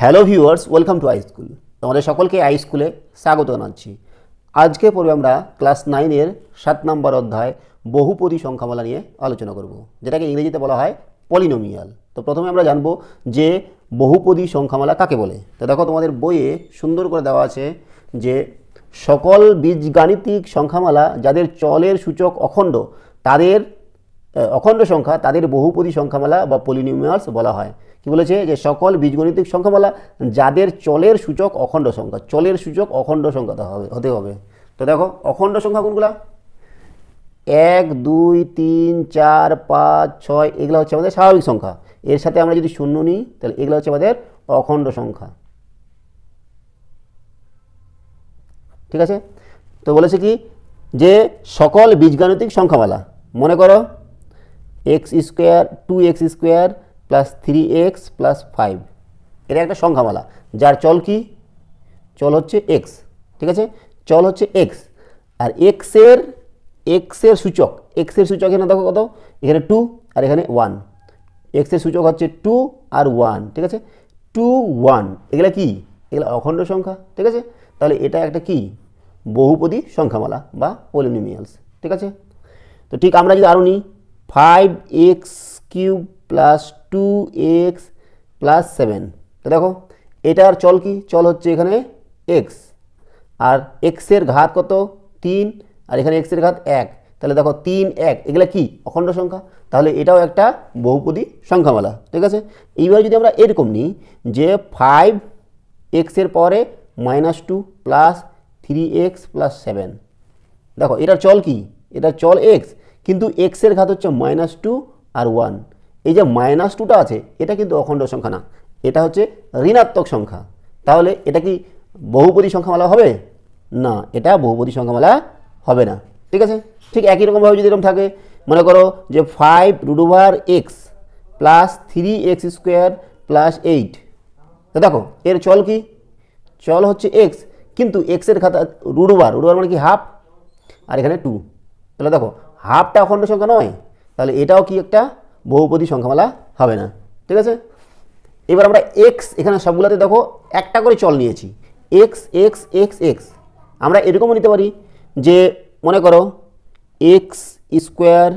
Hello viewers, welcome to I school. তোমাদের সকলকে I স্কুলে স্বাগত জানাচ্ছি। আজকে পর্বে আমরা ক্লাস 9-এর 7 নম্বর অধ্যায় বহুপদী সংখ্যামালা নিয়ে আলোচনা করব, যেটাকে ইংরেজিতে বলা হয় পলিনোমিয়াল। তো প্রথমে আমরা জানবো যে বহুপদী সংখ্যামালা কাকে বলে। তো দেখো, তোমাদের বইয়ে সুন্দর করে দেওয়া আছে যে সকল বীজগাণিতিক সংখ্যামালা যাদের চলের সূচক অখণ্ড, তাদের অখণ্ড সংখ্যা তাদের বহুপদী সংখ্যামালা বা পলিনোমিয়ালস বলা হয়। কি বলেছে? যে সকল বীজগণিতিক সংখ্যামালা যাদের চলের সূচক অখণ্ড সংখ্যা, চলের সূচক অখণ্ড সংখ্যা হতে হবে। তো দেখো, অখণ্ড সংখ্যা কোনগুলা? 1, 2, 3, 4, 5, 6 এগুলো হচ্ছে আমাদের স্বাভাবিক সংখ্যা। এর সাথে আমরা যদি শূন্য নিই তাহলে এগুলো হচ্ছে আমাদের অখণ্ড সংখ্যা। ঠিক আছে? তো বলেছে কি যে সকল বীজগাণিতিক সংখ্যামালা, মনে করো x² 2x² plus 3x plus 5, এটা একটা সংখ্যামালা যার চল কি? চল হচ্ছে x। ঠিক আছে, চল হচ্ছে x, আর x এর সূচক, এখানে দেখো কত, এখানে 2 আর এখানে 1। x এর সূচক হচ্ছে 2 আর 1। ঠিক আছে, 2 1 এগুলা কি? এগুলা অখণ্ড সংখ্যা। ঠিক আছে, তাহলে এটা একটা কি? বহুপদী সংখ্যামালা বা পলিনোমিয়ালস। ঠিক আছে, তো ঠিক আমরা যদি আরও নিই 5x³ প্লাস 2x প্লাস 7, তো দেখো এটার চল কি? চল হচ্ছে এখানে x, আর x এর ঘাত কত? 3, আর এখানে x এর ঘাত 1। তাহলে দেখো 3 1 এগুলা কি? অখণ্ড সংখ্যা। তাহলে এটাও একটা বহুপদী সংখ্যামালা। ঠিক আছে, এইবার যদি আমরা এরকম নিই যে 5x এর পরে -2 প্লাস 3x প্লাস 7, দেখো এটার চল কি? এটার চল x, কিন্তু x এর ঘাত হচ্ছে -2 আর 1। এই যে -2টা আছে, এটা কিন্তু অখণ্ড সংখ্যা না, এটা হচ্ছে ঋণাত্মক সংখ্যা। তাহলে এটা কি বহুপদী সংখ্যামালা হবে? না, এটা বহুপদী সংখ্যামালা হবে না। ঠিক আছে, ঠিক একই রকমভাবে যদি এরকম থাকে, মনে করো যে 5√x প্লাস 3x² প্লাস 8, তো দেখো এর চল কি? চল হচ্ছে x, কিন্তু x এর ঘাত √, মানে কি? হাফ, আর এখানে 2। তাহলে দেখো হাফটা অখণ্ড সংখ্যা নয়, তাহলে এটাও কি একটা বহুপদী সংখ্যামালা হবে না। ঠিক আছে, এবার আমরা x এখানে সবগুলোতে দেখো একটা করে চল নিয়েছি, x x x x। আমরা এরকমও নিতে পারি যে মনে করো x²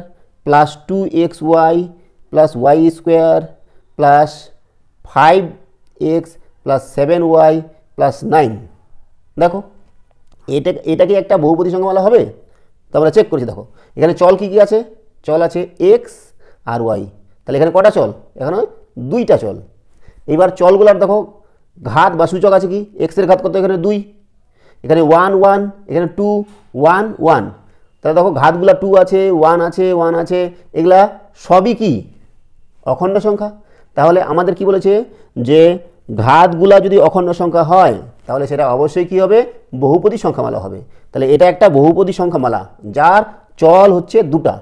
plus 2xy plus y² plus 5x plus 7y plus 9। দেখো এটা কি একটা বহুপদী সংখ্যামালা হবে? তো আমরা চেক করছি, দেখো এখানে চল কি কি আছে? চল আছে x আর y। তাহলে এখানে কটা চল? এখানে 2টা চল। এবার চলগুলার দেখো ঘাত বা সূচক আছে কি? x এর ঘাত কত? এখানে 2, এখানে 1 1, এখানে 2 1 1। তাহলে দেখো ঘাতগুলা 2 আছে, 1 আছে, 1 আছে, এগুলা সবই কি? অখণ্ড সংখ্যা। তাহলে আমাদের কি বলেছে যে ঘাতগুলা যদি অখণ্ড সংখ্যা হয় তাহলে সেটা অবশ্যই কি হবে? বহুপদী সংখ্যামালা হবে। তাহলে এটা একটা বহুপদী সংখ্যামালা যার চল হচ্ছে 2টা,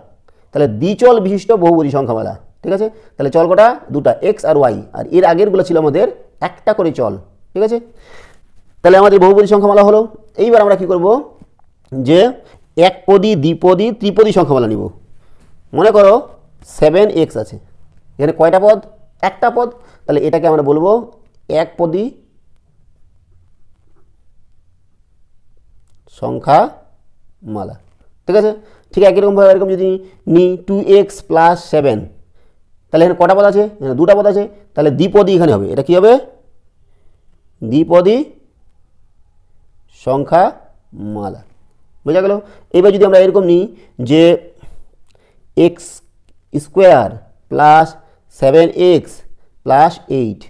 তাহলে দ্বিচল বিশিষ্ট বহুপদী সংখ্যামালা। ঠিক আছে, তাহলে চল কটা? 2টা, x আর y, আর এর আগেরগুলো ছিল আমাদের একটা করে চল। ঠিক আছে, তাহলে আমাদের বহুপদী সংখ্যামালা হলো। এইবার আমরা কি করব যে একপদী, দ্বিপদী, ত্রিপদী সংখ্যামালা নিব। মনে করো 7x আছে, এখানে কয়টা পদ? একটা পদ। তাহলে এটাকে আমরা বলবো একপদী সংখ্যামালা। ঠিক আছে, ঠিক একই রকমভাবে এরকম যদি নিই 2x প্লাস 7, তাহলে এখানে কটা পদ আছে? এখানে 2টা পদ আছে। তাহলে দ্বিপদী এখানে হবে। এটা কি হবে? দ্বিপদী সংখ্যামালা। বোঝা গেল? এবার যদি আমরা এরকম নিই যে x² প্লাস 7x প্লাস 8,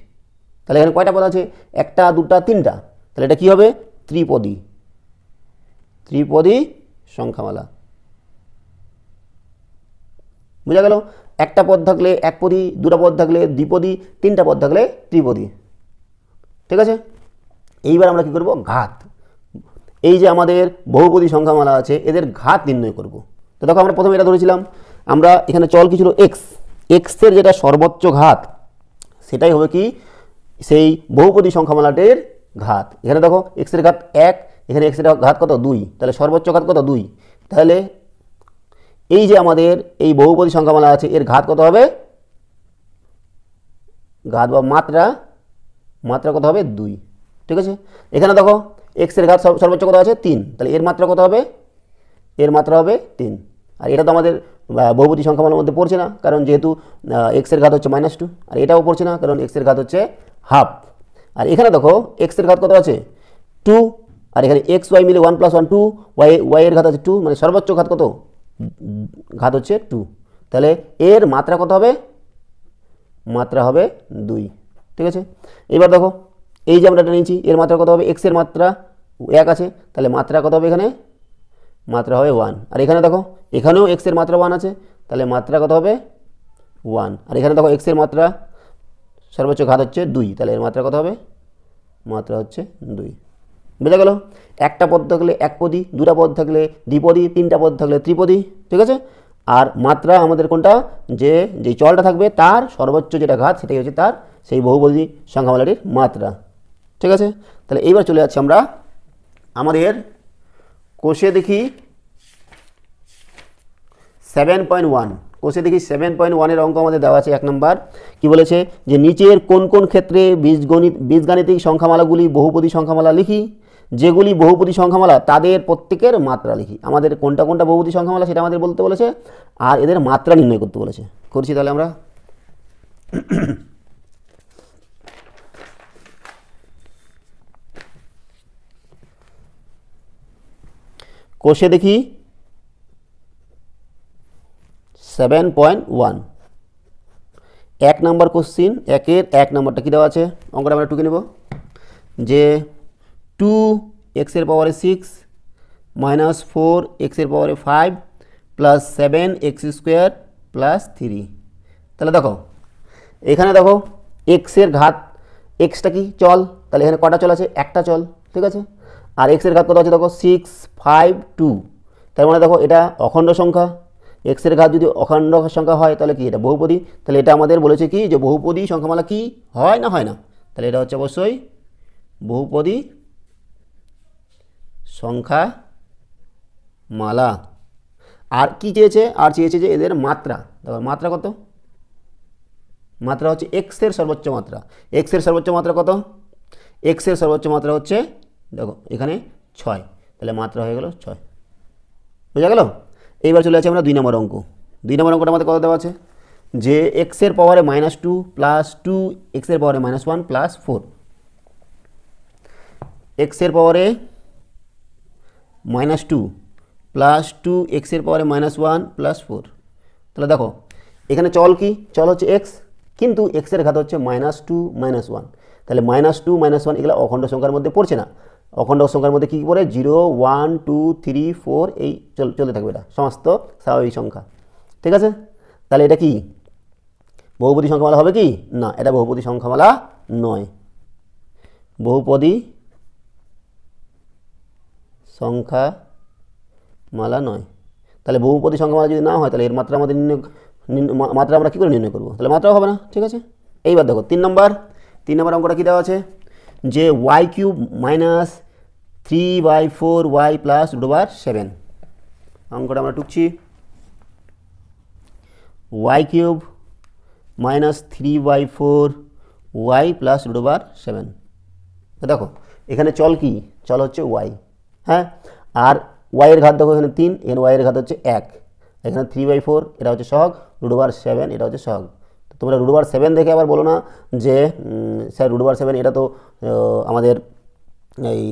তাহলে এখানে কয়টা পদ আছে? একটা, 2টা, 3টা। তাহলে এটা কি হবে? ত্রিপদী সংখ্যামালা। বোঝা গেল? একটা পদ থাকলে একপদী, 2টা পদ থাকলে দ্বিপদী, 3টা পদ থাকলে ত্রিপদী। ঠিক আছে, এইবার আমরা কি করব? ঘাত। এই যে আমাদের বহুপদী সংখ্যামালা আছে, এদের ঘাত নির্ণয় করব। তো দেখো আমরা প্রথমে এটা ধরেছিলাম, আমরা এখানে চল কি ছিল? x এর যেটা সর্বোচ্চ ঘাত সেটাই হবে কি? সেই বহুপদী সংখ্যামালাটির ঘাত। এখানে দেখো x এর ঘাত 1, এখানে x এর ঘাত কত? 2, তাহলে সর্বোচ্চ ঘাত কত? 2। তাহলে এই যে আমাদের এই বহুপদী সংখ্যামালা আছে, এর ঘাত কত হবে? ঘাত বা মাত্রা মাত্রা কত হবে 2। ঠিক আছে, এখানে দেখো এক্সের ঘাত সর্বোচ্চ কত আছে 3, তাহলে এর মাত্রা কত হবে, এর মাত্রা হবে 3। আর এটা তো আমাদের বহুপদী সংখ্যামালার মধ্যে পড়ছে না, কারণ যেহেতু এক্সের ঘাত হচ্ছে -2, আর এটাও পড়ছে না কারণ এক্সের ঘাত হচ্ছে হাফ। আর এখানে দেখো এক্সের ঘাত কত আছে 2, আর এখানে এক্স ওয়াই মিলে 1 + 1 2, ওয়াই এর ঘাত আছে 2, মানে সর্বোচ্চ ঘাত কত, ঘাত হচ্ছে 2। তাহলে এর মাত্রা কত হবে, মাত্রা হবে 2। ঠিক আছে, এবার দেখো এই যে আমরা এটা নিয়েছি এর মাত্রা কত হবে, এক্সের মাত্রা 1 আছে, তাহলে মাত্রা কত হবে এখানে, মাত্রা হবে 1। আর এখানে দেখো এখানেও এক্সের মাত্রা 1 আছে, তাহলে মাত্রা কত হবে 1। আর এখানে দেখো এক্সের মাত্রা সর্বোচ্চ ঘাত হচ্ছে 2, তাহলে এর মাত্রা কত হবে, মাত্রা হচ্ছে 2। বুঝা গেল, একটা পদ থাকলে একপদী, দুটা পদ থাকলে দ্বিপদী, তিনটা পদ থাকলে ত্রিপদী। ঠিক আছে, আর মাত্রা আমাদের কোনটা, যে চলটা থাকবে তার সর্বোচ্চ যেটা ঘাত সেটাই হচ্ছে তার সেই বহুপদী সংখ্যামালাটির মাত্রা। ঠিক আছে, তাহলে এইবার চলে যাচ্ছি আমরা আমাদের কোষে দেখি 7.1। কোষে দেখি 7.1-এর অঙ্ক আমাদের দেওয়া আছে 1 নম্বর। কি বলেছে, যে নিচের কোন কোন ক্ষেত্রে বীজগাণিতিক সংখ্যামালাগুলি বহুপদী সংখ্যামালা লিখি, যেগুলি বহুপদী সংখ্যামালা তাদের প্রত্যেকের মাত্রা লিখি। আমাদের কোনটা কোনটা বহুপদী সংখ্যামালা সেটা আমাদের বলতে বলেছে, আর এদের মাত্রা নির্ণয় করতে বলেছে। করছি তাহলে আমরা। কোষে দেখি 7.1 1 নম্বর কোশ্চিন, 1-এর 1 নম্বরটা কী দেওয়া আছে, অঙ্কটা আমরা টুকে নেব, যে 2x এর পাওয়ারে 6 - 4x এর পাওয়ারে 5 + 7x² + 3। তাহলে দেখো এখানে দেখো x এর ঘাত, xটা কি চল, তাহলে এখানে কটা চল আছে, একটা চল। ঠিক আছে, আর x এর ঘাত কত আছে দেখো 6 5 2, তার মানে দেখো এটা অখণ্ড সংখ্যা। x এর ঘাত যদি অখণ্ড সংখ্যা হয় তাহলে কি এটা বহুপদী, তাহলে এটা আমাদের বলেছে কি যে বহুপদী সংখ্যামালা কি হয় না হয় না, তাহলে এটা হচ্ছে অবশ্যই বহুপদী সংখ্যামালা। আর কি চেয়েছে, আর চেয়েছে যে এদের মাত্রা। দেখো মাত্রা কত, মাত্রা হচ্ছে এক্স এর সর্বোচ্চ মাত্রা। এক্স এর সর্বোচ্চ মাত্রা কত, এক্স এর সর্বোচ্চ মাত্রা হচ্ছে দেখো এখানে 6, তাহলে মাত্রা হয়ে গেল 6। বুঝা গেল, এইবার চলে আসছে আমরা 2 নম্বর অঙ্ক। 2 নম্বর অঙ্কটা আমাদের কত দেওয়া আছে, যে এক্স এর পাওয়ারে -2 + 2 এক্স এর পাওয়ারে -1 + 4, এক্স এর পাওয়ারে -2 + 2 এক্স এর পাওয়ারে -1 + 4। তাহলে দেখো এখানে চল কি, চল হচ্ছে এক্স, কিন্তু এক্স এর ঘাত হচ্ছে -2 - 1, তাহলে -2 - 1 এগুলো অখণ্ড সংখ্যার মধ্যে পড়ছে না। অখণ্ড সংখ্যার মধ্যে কী পড়ে 0 1 2 3 4 এই চলতে থাকবে, এটা সমস্ত স্বাভাবিক সংখ্যা। ঠিক আছে, তাহলে এটা কি বহুপদী সংখ্যামালা হবে কি না, এটা বহুপদী সংখ্যামালা নয়, বহুপদী সংখ্যামালা নয়। তাহলে বহুপদী সংখ্যামালা যদি না হয় তাহলে এর মাত্রা আমাদের মাত্রা আমরা কী করে নির্ণয় করবো, তাহলে মাত্রাও হবে না। ঠিক আছে, এইবার দেখো 3 নম্বর অঙ্কটা কী দেওয়া আছে, যে y³ - 3/4y + √7। অঙ্কটা আমরা টুকছি, y³ - 3/4y + √7। দেখো এখানে চল কি, চল হচ্ছে y। হ্যাঁ, আর y এর ঘাত দেখো এখানে 3, এখানে y এর ঘাত হচ্ছে 1, এখানে 3/4 এটা হচ্ছে সহগ, √7 এটা হচ্ছে সহগ। তোমরা √7 দেখে আবার বলো না যে স্যার √7 এটা তো আমাদের এই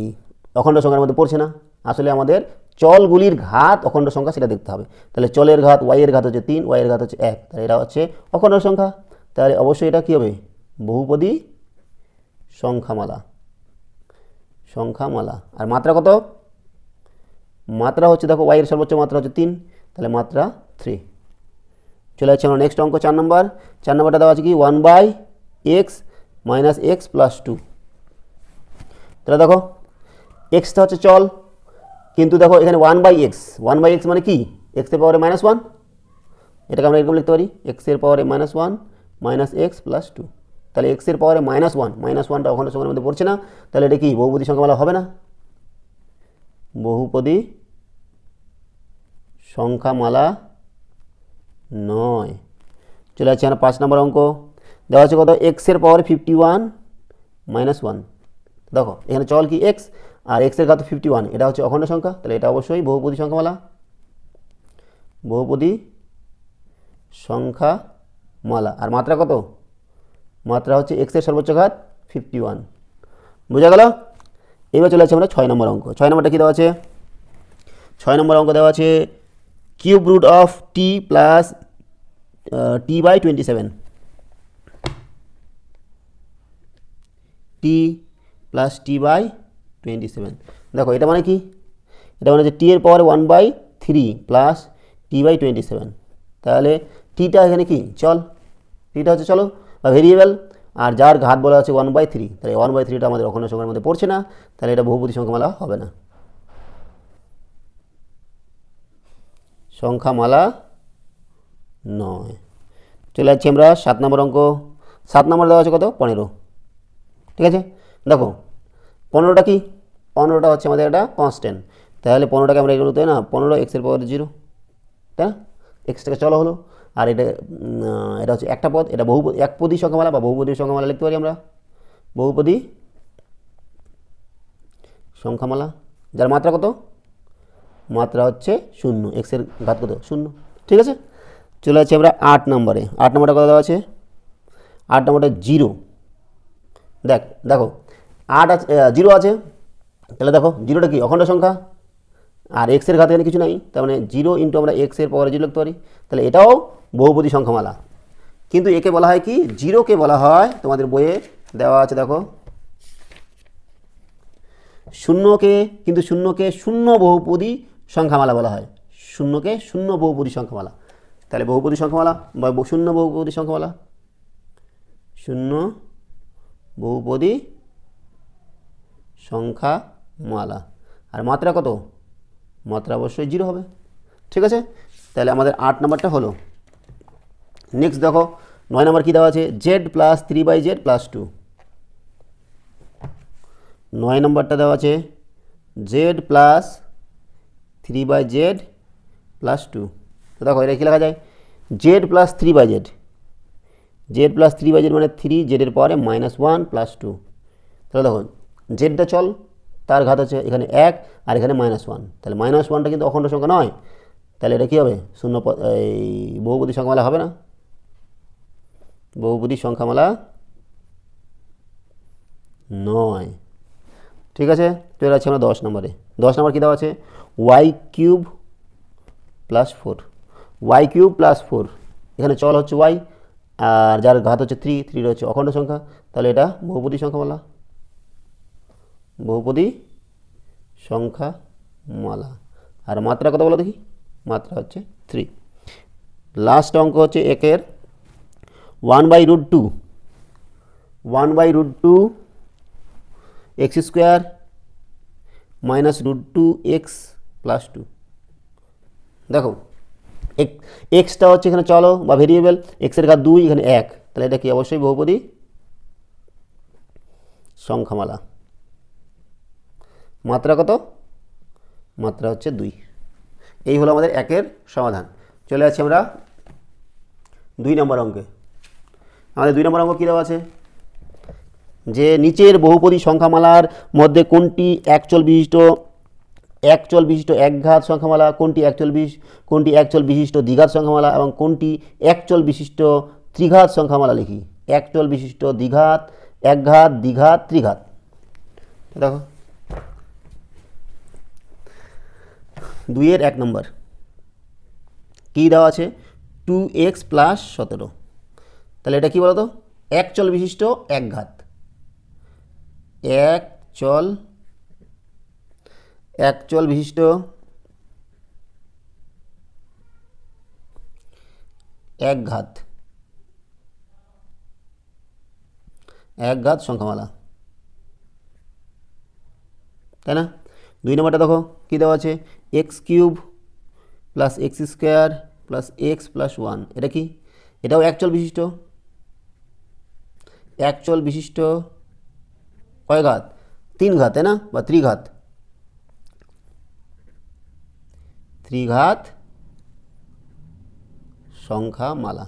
অখণ্ড সংখ্যার মধ্যে পড়ছে না। আসলে আমাদের চলগুলির ঘাত অখণ্ড সংখ্যা সেটা দেখতে হবে। তাহলে চলের ঘাত, y এর ঘাত হচ্ছে 3, y এর ঘাত হচ্ছে 1, তাহলে এটা হচ্ছে অখণ্ড সংখ্যা, তাহলে অবশ্যই এটা কী হবে বহুপদী সংখ্যামালা। আর মাত্রা কত, মাত্রা হচ্ছে দেখো y এর সর্বোচ্চ মাত্রা হচ্ছে 3, তাহলে মাত্রা 3। চলে যাচ্ছে আমরা নেক্সট অঙ্ক 4 নম্বর। 4 নম্বরটা দেওয়া আছে কি 1/x - x + 2। তাহলে দেখো এক্সটা হচ্ছে চল, কিন্তু দেখো এখানে 1/x মানে কি, x এর পাওয়ারে -1, এটাকে আমরা এরকম লিখতে পারি x এর পাওয়ারে -1 - x + 2। তাহলে x এর পাওয়ারে -1টা অখণ্ড সংখ্যার মধ্যে পড়ছে না, তাহলে এটা কি বহুপদী সংখ্যামালা হবে না, বহুপদী সংখ্যামালা নয়। চলে যাচ্ছে আমরা 5 নম্বর অঙ্ক। দেওয়া আছে কত, x এর পাওয়ারে 51 -1। দেখো এখানে চল কি এক্স, আর এক্সের ঘাত 51, এটা হচ্ছে অখণ্ড সংখ্যা, তাহলে এটা অবশ্যই বহুপদী সংখ্যামালা। বহুপদী সংখ্যামালা। আর মাত্রা কত? মাত্রা হচ্ছে এক্সের সর্বোচ্চ ঘাত 51। বোঝা গেল? এবার চলে আসছে আমরা 6 নম্বর অঙ্ক। 6 নম্বরটা কী দেওয়া আছে? 6 নম্বর অঙ্ক দেওয়া আছে cube root of T plus t/27, T plus t/27। দেখো এটা মানে কি? এটা মানে হচ্ছে টি এর পাওয়ার 1/3 প্লাস t/27। তাহলে টিটা এখানে কি? চল, টিটা হচ্ছে চলো বা ভেরিয়েবল, আর যার ঘাত বলা আছে 1/3, তাহলে 1/3টা আমাদের অখণ্ড সংখ্যার মধ্যে পড়ছে না, তাহলে এটা বহুপদী সংখ্যামালা হবে না, সংখ্যামালা নয়। চলে যাচ্ছি আমরা 7 নম্বর অঙ্ক। 7 নম্বর দেওয়া আছে কত? 15। ঠিক আছে, দেখো 15টা কি? 15টা হচ্ছে আমাদের একটা কনস্ট্যান্ট, তাহলে 15টাকে আমরা এগুলোতে না 15 এক্সের পাওয়ার 0, তাই না? এক্সটাকে চলো হলো, আর এটা হচ্ছে একটা পদ, এটা একপদী সংখ্যামালা বা বহুপদী সংখ্যামালা লিখতে পারি আমরা, বহুপদী সংখ্যামালা। যার মাত্রা কত? মাত্রা হচ্ছে 0, এক্সের ঘাত কত? 0। ঠিক আছে, চলে যাচ্ছি আমরা 8 নম্বরে। 8 নম্বরটা কত দেওয়া আছে? 8 নম্বরটা 0। দেখো 8 আছে, 0 আছে, তাহলে দেখো 0টা কি? অখণ্ড সংখ্যা, আর এক্সের ঘাতে এখানে কিছু নাই, তার মানে 0 ইন্টু আমরা এক্সের পাওয়ার 0 লিখতে পারি, তাহলে এটাও বহুপদী সংখ্যামালা। কিন্তু একে বলা হয় কি? 0কে বলা হয়, তোমাদের বইয়ে দেওয়া আছে দেখো, কিন্তু শূন্যকে শূন্য বহুপদী সংখ্যামালা বলা হয়, শূন্যকে শূন্য বহুপদী সংখ্যামালা। তাহলে বহুপদী সংখ্যামালা বা শূন্য বহুপদী সংখ্যামালা, শূন্য বহুপদী সংখ্যামালা। আর মাত্রা কত? মাত্রা অবশ্যই 0 হবে। ঠিক আছে, তাহলে আমাদের 8 নম্বরটা হলো। নেক্সট দেখো 9 নম্বর কী দেওয়া আছে? Z plus 3/z plus 2। 9 নম্বরটা দেওয়া আছে জেড প্লাস 3/z প্লাস 2। তো দেখো এটা কী লেখা যায়? Z plus 3/z, Z plus 3/z মানে 3, জেডের পাওয়ারে -1 প্লাস 2। তাহলে দেখো জেডটা চল, তার ঘাত আছে এখানে 1 আর এখানে -1, তাহলে -1টা কিন্তু অখণ্ড সংখ্যা নয়, তাহলে এটা কী হবে? শূন্য, এই বহুপদী সংখ্যামালা হবে না, বহুপদী সংখ্যামালা নয়। ঠিক আছে, চলে যাচ্ছি আমরা 10 নম্বরে। 10 নম্বর কী দেওয়া আছে? y³ plus 4, y³ plus 4। এখানে চল হচ্ছে y, আর যার ঘাত হচ্ছে 3, 3 হচ্ছে অখণ্ড সংখ্যা, তাহলে এটা বহুপদী সংখ্যামালা, বহুপদী সংখ্যামালা। আর মাত্রা কত বলো দেখি? মাত্রা হচ্ছে 3। লাস্ট অঙ্ক হচ্ছে একের 1/√2, 1/√2 x² -√2x প্লাস 2। দেখো এক্সটা হচ্ছে এখানে চলো বা ভেরিয়েবল, এক্সের ঘাত 2, এখানে 1, তাহলে এটা কি? অবশ্যই বহুপদী সংখ্যামালা। মাত্রা কত? মাত্রা হচ্ছে 2। এই হলো আমাদের একের সমাধান। চলে যাচ্ছি আমরা 2 নম্বর অঙ্কে। আমাদের 2 নম্বর অঙ্ক কী দেওয়া আছে? যে নিচের বহুপদী সংখ্যামালার মধ্যে কোনটি একচল বিশিষ্ট একঘাত সংখ্যামালা, কোনটি একচল বিশিষ্ট দ্বিঘাত সংখ্যামালা এবং কোনটি একচল বিশিষ্ট ত্রিঘাত সংখ্যামালা লিখি। একচল বিশিষ্ট দ্বিঘাত, একঘাত, দ্বিঘাত, ত্রিঘাত। দেখো 2-এর 1 নম্বর কী দেওয়া আছে? 2x plus 17। তাহলে এটা কি বলো তো? একচল বিশিষ্ট একঘাত, একচল বিশিষ্ট একঘাত, একঘাত সংখ্যামালা, তাই না? 2 নম্বরটা দেখো কী দেওয়া আছে? x³ plus x² plus x plus 1। এটা কি? এটাও একচল বিশিষ্ট, একচল বিশিষ্ট কয় ঘাত? 3 ঘাত, তাই না? বা ত্রিঘাত, ত্রিঘাত সংখ্যামালা।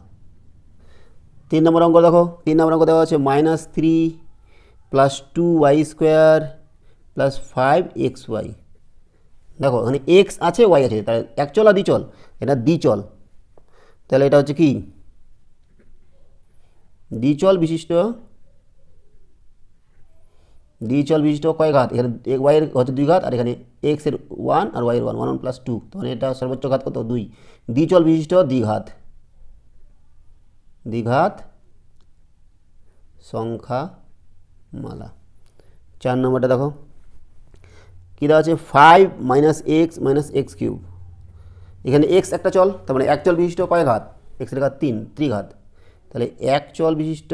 3 নম্বর অঙ্ক দেখো, 3 নম্বর অঙ্ক দেওয়া আছে -3 plus 2y square plus 5xy। দেখো এখানে এক্স আছে ওয়াই আছে, তাহলে এক চল আর দ্বিচল, এটা দ্বিচল, তাহলে এটা হচ্ছে কি দ্বিচল বিশিষ্ট কয় ঘাত, এখানে ওয়াইয়ের হচ্ছে 2 ঘাত আর এখানে এক্সের 1 আর ওয়াইয়ের 1 1 প্লাস 2, তখন এটা সর্বোচ্চ ঘাত কত 2, দ্বিচল বিশিষ্ট দ্বিঘাত সংখ্যামালা। 4 নম্বরটা দেখো কী দেওয়া আছে 5 মাইনাস এক্স কিউব। এখানে এক্স একটা চল, তার মানে এক চল বিশিষ্ট কয় ঘাত, এক্সের ঘাত 3 ত্রিঘাত, তাহলে এক চল বিশিষ্ট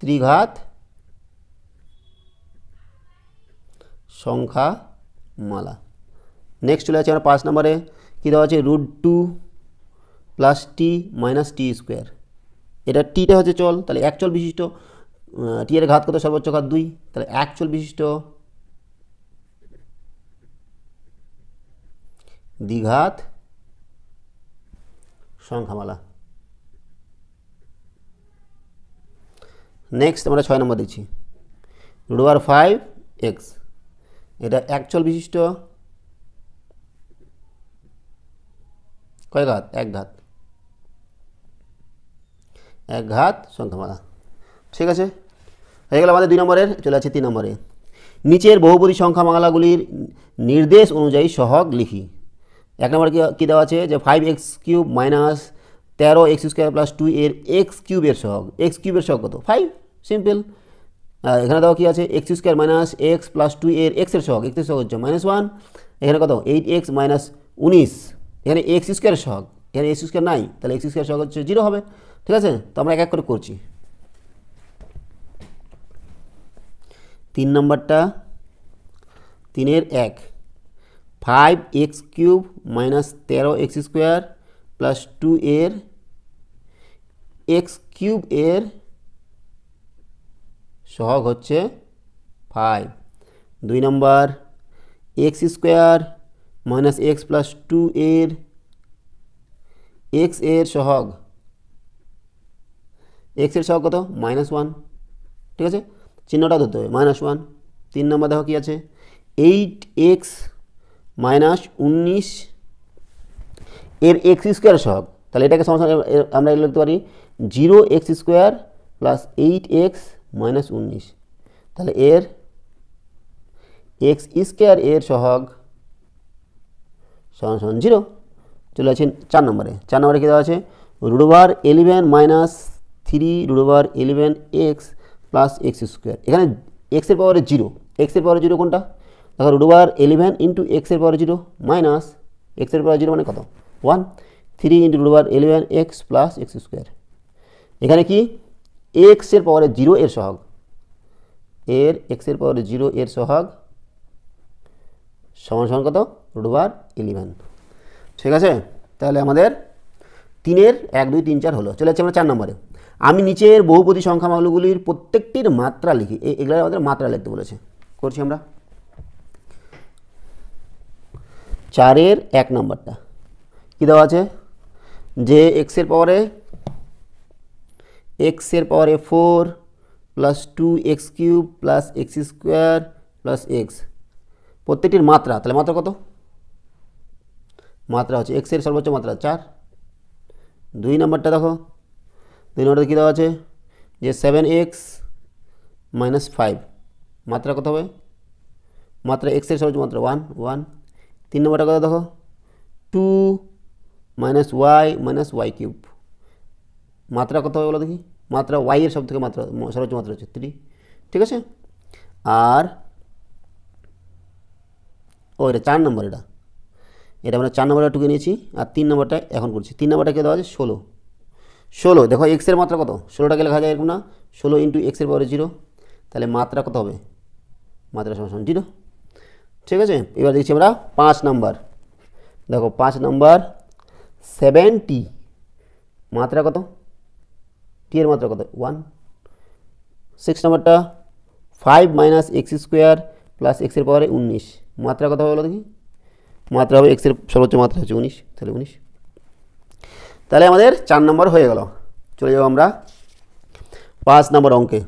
ত্রিঘাত সংখ্যামালা। নেক্সট চলে আছে আমরা 5 নম্বরে কী দেওয়া আছে √2 প্লাস টি মাইনাস টি স্কোয়ার। এটা টিটা হচ্ছে চল, তাহলে এক চল বিশিষ্ট টি এর ঘাত কত, সর্বোচ্চ ঘাত 2, তাহলে এক চল বিশিষ্ট দ্বিঘাত সংখ্যামালা। নেক্সট আমরা 6 নম্বর দিচ্ছি √5x, এটা এক চল বিশিষ্ট কয় ঘাত, এক ঘাত সংখ্যামালা। ঠিক আছে, হয়ে গেল আমাদের 2 নম্বরের। চলে আছে 3 নম্বরে, নিচের বহুপদী সংখ্যামালাগুলির নির্দেশ অনুযায়ী সহগ লিখি। 1 নম্বর কী দেওয়া আছে যে 5x³ মাইনাস 13x² প্লাস 2 এর এক্স কিউবের সহগ। এক্স কিউবের সহগ কত 5, সিম্পল। এখানে দেওয়া কী আছে x² মাইনাস এক্স প্লাস 2 এর এক্সের সহগ, এক্সের সহগ হচ্ছে -1, এখানে কত 8x মাইনাস 19, এখানে x² সহগ, এখানে x² নাই, তাহলে x² সহগ হচ্ছে 0 হবে। ঠিক আছে, তো আমরা এক এক করে করছি। 3 নম্বরটা 3 এর 1, 5x³ মাইনাস 13x² প্লাস 2 এর x³ এর সহগ হচ্ছে 5। 2 নম্বর x² মাইনাস x প্লাস 2 এর x এর সহগ, x এর সহগ কত -1। ঠিক আছে, চিহ্নটা ধরতে হবে -1। 3 নম্বর দেখো কী আছে 8x মাইনাস 19 এর x² সহগ, তাহলে এটাকে সমস্যা আমরা লিখতে পারি 0x² প্লাস 8x মাইনাস 19, তাহলে এর x² এর সহগ সমান 0। চলে আসেন 4 নম্বরে। 4 নম্বরে কী দেওয়া আছে √11 মাইনাস 3√11x প্লাস x²। এখানে x এর পাওয়ারে 0, x এর পাওয়ারে 0 কোনটা, দেখো √11 ইন্টু x এর পাওয়ারে 0 মাইনাস x এর পাওয়ারে 0 মানে কত 1, 3 ইন্টু √11x প্লাস x²। এখানে কি x এর পাওয়ারে 0 এর সহগ, x এর পাওয়ারে 0 এর সহগ সমান কত √11। ঠিক আছে, তাহলে আমাদের 3 এর 1 2 3 4 হলো। চলে যাচ্ছে আমরা 4 নম্বরে। আমি নিচের বহুপদী সংখ্যামালাগুলির প্রত্যেকটির মাত্রা লিখি। এগুলো আমাদের মাত্রা লিখতে বলেছে, করছি আমরা। 4 এর 1 নম্বরটা কী দেওয়া আছে যে x এর পাওয়ারে 4 plus 2x³ plus x² plus x, প্রত্যেকটির মাত্রা, তাহলে মাত্রা কত, মাত্রা হচ্ছে x এর সর্বোচ্চ মাত্রা 4। 2 নম্বরটা দেখো 2 নম্বরটা কী দেওয়া আছে যে 7x মাইনাস 5, মাত্রা কত হবে, মাত্রা x এর সর্বোচ্চ মাত্রা 1। 3 নম্বরটা কত দেখো 2 মাইনাস y মাইনাস y³, মাত্রা কত হবে বলো দেখি, মাত্রা y এর সব থেকে মাত্রা সর্বোচ্চ মাত্রা হচ্ছে 3। ঠিক আছে, আর এটা 4 নম্বর, এটা আমরা 4 নম্বরটা টুকে নিয়েছি, আর 3 নম্বরটা এখন করছি। 3 নম্বরটা কে দেওয়া আছে 16। দেখো x এর মাত্রা কত, 16টাকে লেখা যায় এরকম না, 16 ইন্টু x এর পাওয়ারে 0, তাহলে মাত্রা কত হবে, মাত্রা সমান 0। ঠিক আছে, এবার দেখছি আমরা 5 নম্বর। দেখো 5 নম্বর 7t, মাত্রা কত, টি এর মাত্রা কত 1। 6 নম্বরটা 5 মাইনাস x² প্লাস x এর পাওয়ারে 19, মাত্রা কত হবে বলো দেখি, মাত্রা হবে x এর সর্বোচ্চ মাত্রা হচ্ছে 19, তাহলে 19। তাহলে আমাদের 4 নম্বর হয়ে গেল। চলে যাব আমরা 5 নম্বর অঙ্কে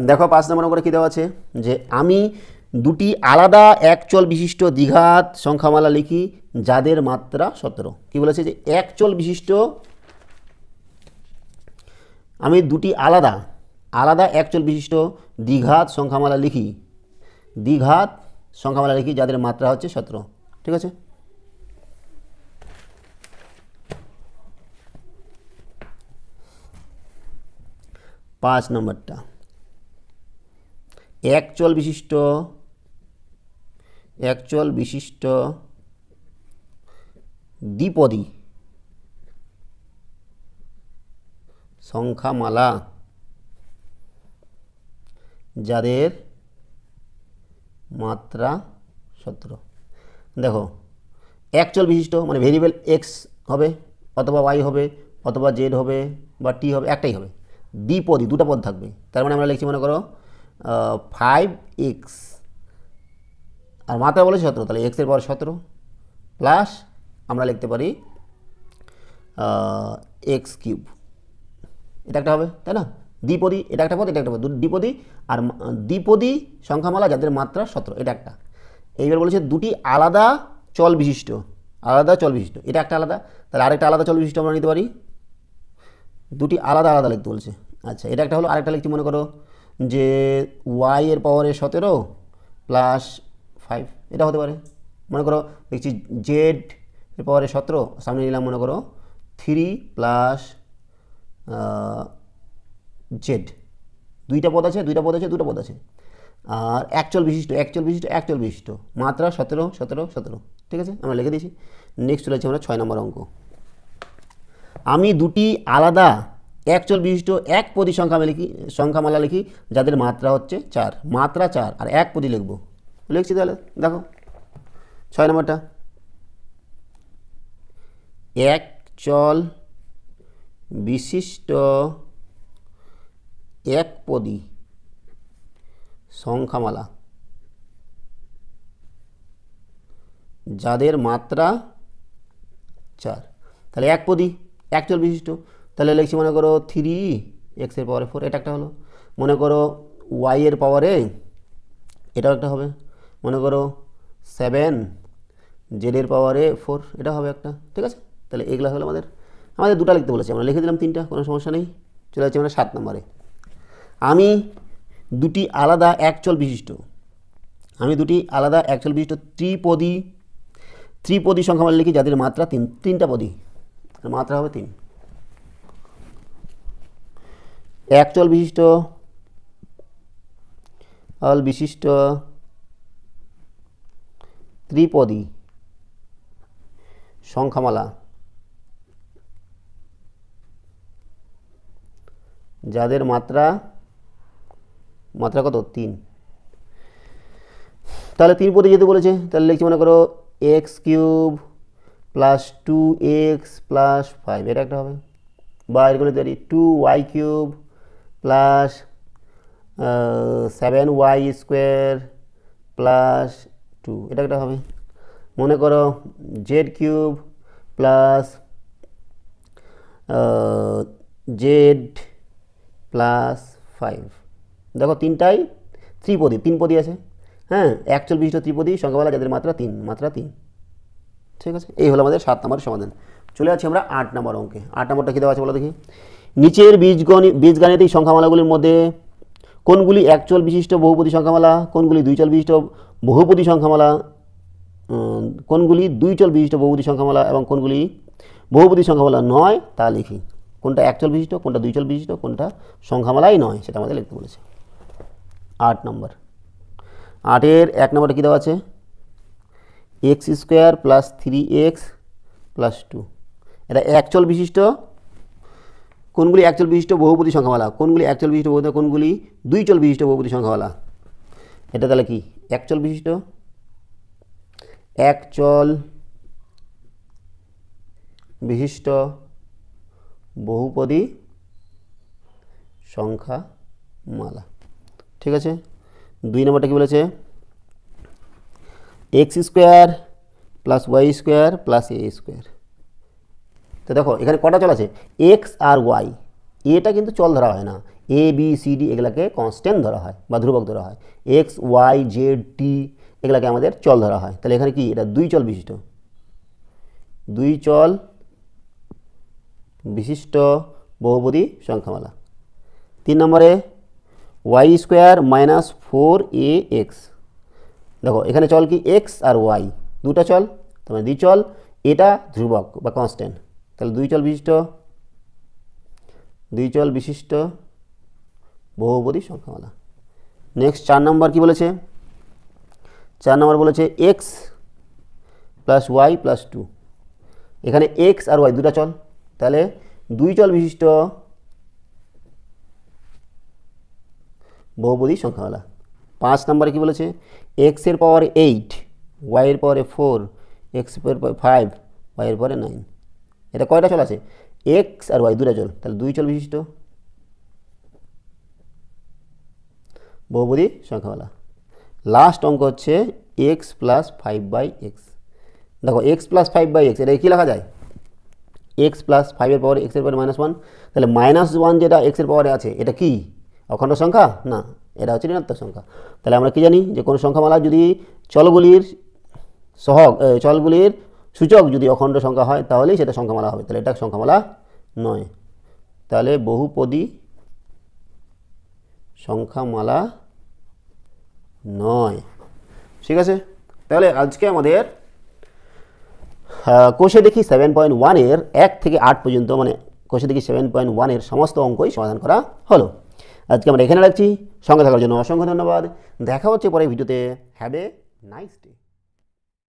দেখো 5 নম্বর অঙ্কটা কী দেওয়া আছে যে আমি দুটি আলাদা একচল বিশিষ্ট দ্বিঘাত সংখ্যামালা লিখি যাদের মাত্রা 17। কি বলেছে যে একচল বিশিষ্ট আমি দুটি আলাদা একচল বিশিষ্ট দ্বিঘাত সংখ্যামালা লিখি যাদের মাত্রা হচ্ছে 17। ঠিক আছে, পাঁচ নম্বরটা একচল বিশিষ্ট দ্বিপদী সংখ্যামালা যাদের মাত্রা 17। দেখো একচল বিশিষ্ট মানে ভেরিয়েবল এক্স হবে অথবা ওয়াই হবে অথবা জেড হবে বা টি হবে, একটাই হবে। দ্বিপদী দুটো পদ থাকবে, তার মানে আমরা লিখছি মনে করো 5x আর মাত্রা বলেছে 17, তাহলে এক্সের পর 17 প্লাস আমরা লিখতে পারি এক্স কিউব, এটা একটা হবে, তাই না? দ্বিপদী এটা একটা পদ, এটা একটা পদ, দ্বিপদী আর দ্বিপদী সংখ্যামালা যাদের মাত্রা 17, এটা একটা। এইবার বলেছে দুটি আলাদা চল বিশিষ্ট, এটা একটা আলাদা, তাহলে আরেকটা আলাদা চল বিশিষ্ট আমরা নিতে পারি। দুটি আলাদা লিখতে বলছে। আচ্ছা, এটা একটা হলো, আরেকটা লিখছি মনে করো যে ওয়াই এর পাওয়ারে 17 প্লাস 5, এটা হতে পারে। মনে করো দেখছি জেড এর পাওয়ারে 17, সামনে নিলাম মনে করো 3 প্লাস জেড, দুটো পদ আছে। আর একচল বিশিষ্ট মাত্রা 17। ঠিক আছে, আমরা লিখে দিয়েছি। নেক্সট চলে যাচ্ছি আমরা 6 নম্বর অঙ্ক। আমি দুটি আলাদা একচল বিশিষ্ট একপদী সংখ্যামালা লিখি যাদের মাত্রা হচ্ছে 4, মাত্রা 4 আর একপদী লিখছি। তাহলে দেখো 6 নম্বরটা একচল বিশিষ্ট একপদী সংখ্যামালা যাদের মাত্রা 4, তাহলে একপদী একচল বিশিষ্ট, তাহলে লিখছি মনে করো 3x এর পাওয়ারে 4, এটা একটা হলো। মনে করো y এর পাওয়ারে এটাও একটা হবে। মনে করো 7 z এর পাওয়ারে 4, এটা হবে একটা। ঠিক আছে, তাহলে এগুলো হলো আমাদের দুটো লিখতে বলেছে, আমরা লিখে দিলাম 3টা, কোনো সমস্যা নেই। চলে যাচ্ছি আমরা 7 নম্বরে। আমি দুটি আলাদা একচল বিশিষ্ট ত্রিপদী সংখ্যামালা লিখি যাদের মাত্রা 3, তিনটা পদী, মাত্রা হবে 3। একচল বিশিষ্ট ত্রিপদী সংখ্যামালা যাদের মাত্রা কত? 3। তাহলে 3 পদে যেতে বলেছে, তাহলে লিখছি মনে করো x cube plus 2x plus 5, এটা একটা হবে। বা এর করে তৈরি 2y cube plus 7y square plus 2, এটা একটা হবে। মনে করো Z cube plus Z plus 5, দেখো তিনটাই ত্রিপদী, 3 পদী আছে। হ্যাঁ, একচল বিশিষ্ট ত্রিপদী সংখ্যামালা যাদের মাত্রা 3। ঠিক আছে, এই হলো আমাদের 7 নম্বরের সমাধান। চলে যাচ্ছি আমরা 8 নম্বর অঙ্কে। 8 নম্বরটা কী দেওয়া আছে বলো দেখি। নিচের বীজগাণিতিক সংখ্যামালাগুলির মধ্যে কোনগুলি একচল বিশিষ্ট বহুপদী সংখ্যামালা, কোনগুলি দুইচল বিশিষ্ট বহুপদী সংখ্যামালা, কোনগুলি দুইচল বিশিষ্ট বহুপদী সংখ্যামালা এবং কোনগুলি বহুপদী সংখ্যামালা নয় তা লিখি। কোনটা একচল বিশিষ্ট, কোনটা দুইচল বিশিষ্ট, কোনটা সংখ্যামালাই নয়, সেটা আমাদের লিখতে বলেছে। 8 নম্বর। 8-এর 1 নম্বরটা কী দেওয়া আছে? X square plus 3x plus 2, এটা একচল বিশিষ্ট। কোনগুলি একচল বিশিষ্ট বহুপদী সংখ্যামালা, কোনগুলি একচল বিশিষ্ট বহুপদী, কোনগুলি দুইচল বিশিষ্ট বহুপদী সংখ্যামালা। এটা তাহলে কি? একচল বিশিষ্ট বহুপদী সংখ্যামালা। ঠিক আছে, 2 নম্বরটা কি বলেছে? X square plus y square plus a square. তো দেখো এখানে কটা চল আছে, এক্স আর ওয়াই, এটা কিন্তু চল ধরা হয় না, এ বি সি ডি এগুলাকে কনস্ট্যান্ট ধরা হয় বা ধ্রুবক ধরা হয়, এক্স ওয়াই জেড টি এগুলাকে আমাদের চল ধরা হয়। তাহলে এখানে কি, এটা দুই চল বিশিষ্ট, দুই চল বিশিষ্ট বহুপদী সংখ্যামালা। 3 নম্বরে ওয়াই স্কোয়ার মাইনাস 4ax, দেখো এখানে চল কি এক্স আর ওয়াই, দুটা চল, তার মানে দ্বিচল, এটা ধ্রুবক বা কনস্ট্যান্ট, তাহলে দুই চল বিশিষ্ট বহুপদী সংখ্যামালা। নেক্সট 4 নম্বর কি বলেছে, 4 নম্বর বলেছে এক্স প্লাস ওয়াই প্লাস 2, এখানে এক্স আর ওয়াই দুটা চল, তাহলে দুই চল বিশিষ্ট বহুপদী সংখ্যামালা। 5 নম্বরে কি বলেছে, এক্স এর পাওয়ারে 8, ওয়াই এর পাওয়ারে 4, এক্স এর পাওয়ারে 5, ওয়াই এর পাওয়ারে 9, এটা কয়টা চল আছে, এক্স আর ওয়াই দুটা চল, তাহলে দুই চল বিশিষ্ট বহুপদী সংখ্যামালা। লাস্ট অঙ্ক হচ্ছে এক্স প্লাস 5/x, দেখো এক্স প্লাস 5/x এটা কী লেখা যায়, এক্স প্লাস 5 এর পাওয়ারে এক্স এর পাওয়ারে -1, তাহলে -1 যেটা এক্স এর পাওয়ারে আছে এটা কি অখণ্ড সংখ্যা না, এটা হচ্ছে ঋণাত্মক সংখ্যা। তাহলে আমরা কি জানি যে কোনো সংখ্যামালা যদি চলগুলির সহগ চলগুলির সূচক যদি অখণ্ড সংখ্যা হয় তাহলেই সেটা সংখ্যামালা হবে, তাহলে এটা সংখ্যামালা নয়, তাহলে বহুপদী সংখ্যামালা নয়। ঠিক আছে, তাহলে আজকে আমাদের কোষে দেখি 7.1 এর 1 থেকে 8 পর্যন্ত, মানে কোষে দেখি 7.1 এর সমস্ত অঙ্কই সমাধান করা হলো। আজকে আমরা এখানে রাখছি, সঙ্গে থাকার জন্য অসংখ্য ধন্যবাদ, দেখা হচ্ছে পরে ভিডিওতে। Have a nice day.